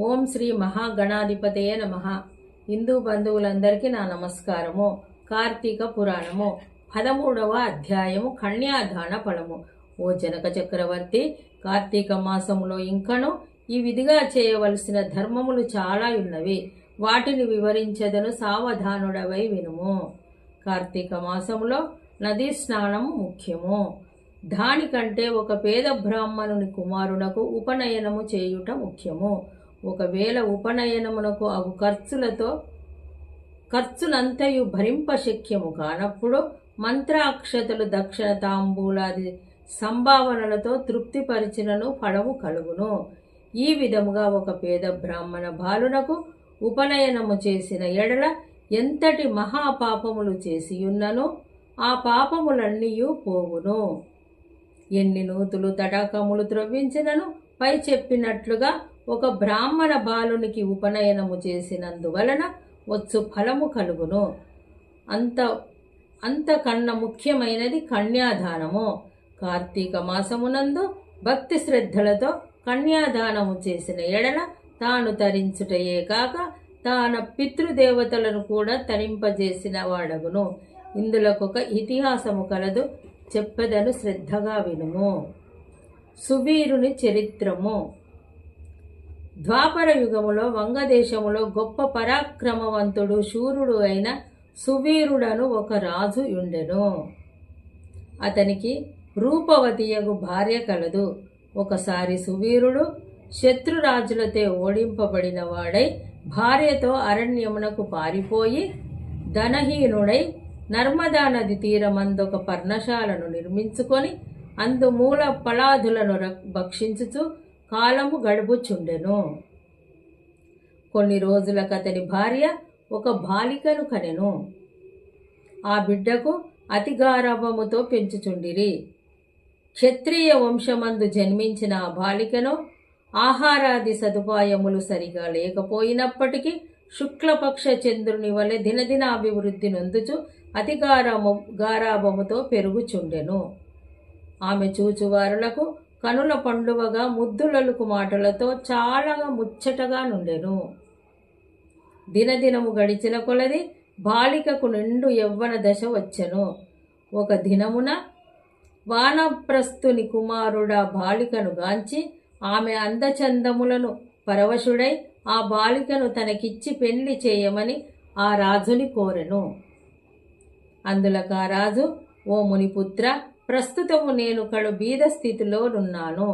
ఓం శ్రీ మహాగణాధిపతయ నమః. హిందూ బంధువులందరికీ నా నమస్కారము. కార్తీక పురాణము 13వ అధ్యాయము కన్యాదాన ఫలము. ఓ జనక చక్రవర్తి, కార్తీక మాసములో ఇంకను ఈ విధిగా చేయవలసిన ధర్మములు చాలా ఉన్నవి. వాటిని వివరించదను, సావధానుడవై వినుము. కార్తీక మాసములో నదీ స్నానము ముఖ్యము. దానికంటే ఒక పేద బ్రాహ్మణుని కుమారునకు ఉపనయనము చేయుట ముఖ్యము. ఒకవేళ ఉపనయనమునకు అగు ఖర్చునంతయు భరింపశక్యము కానప్పుడు మంత్రాక్షతలు, దక్షిణ తాంబూలాది సంభావనలతో తృప్తిపరిచినను ఫలము కలుగును. ఈ విధముగా ఒక పేద బ్రాహ్మణ బాలునకు ఉపనయనము చేసిన ఎడల ఎంతటి మహాపాపములు చేసియున్నను ఆ పాపములన్నీయూ పోవును. ఎన్ని నూతులు తటాకములు త్రవ్వించినను పై చెప్పినట్లుగా ఒక బ్రాహ్మణ బాలునికి ఉపనయనము చేసినందువలన వచ్చు ఫలము కలుగును. అంతకన్నా ముఖ్యమైనది కన్యాదానము. కార్తీక మాసమునందు భక్తి శ్రద్ధలతో కన్యాదానము చేసిన ఎడల తాను తరించుటయే కాక తాన పితృదేవతలను కూడా తరింపజేసిన వాడగును. ఇందులకొక ఇతిహాసము కలదు, చెప్పెదను, శ్రద్ధగా వినుము. సువీరుని చరిత్రము. ద్వాపర యుగములో వంగదేశములో గొప్ప పరాక్రమవంతుడు, శూరుడు అయిన సువీరుడను ఒక రాజు ఉండెను. అతనికి రూపవతియగు భార్య కలదు. ఒకసారి సువీరుడు శత్రురాజులతో ఓడింపబడిన వాడై భార్యతో అరణ్యమునకు పారిపోయి ధనహీనుడై నర్మదా నది తీరమందొక పర్ణశాలను నిర్మించుకొని అందు మూల ఫలాదులను భక్షించుచు కాలము గడుపుచుండెను. కొన్ని రోజులకతని భార్య ఒక బాలికను కనెను. ఆ బిడ్డకు అతి గారాభముతో పెంచుచుండిరి. క్షత్రియ వంశమందు జన్మించిన ఆ బాలికను ఆహారాది సదుపాయములు సరిగా లేకపోయినప్పటికీ శుక్లపక్ష చంద్రుని వలె దినదిన అభివృద్ధి నొందుచు అతి గారాభముతో పెరుగుచుండెను. ఆమె చూచువారులకు కనుల పండువగా ముద్దులలుకు మాటలతో చాలా ముచ్చటగా నుండెను. దినదినము గడిచిన కొలది బాలికకు నిండు యవ్వన దశ వచ్చెను. ఒక దినమున వానప్రస్థుని కుమారుడా బాలికను గాంచి ఆమె అందచందములను పరవశుడై ఆ బాలికను తనకిచ్చి పెళ్లి చేయమని ఆ రాజుని కోరెను. అందులకా రాజు, ఓ మునిపుత్ర, ప్రస్తుతము నేను కడు బీద స్థితిలో నున్నాను.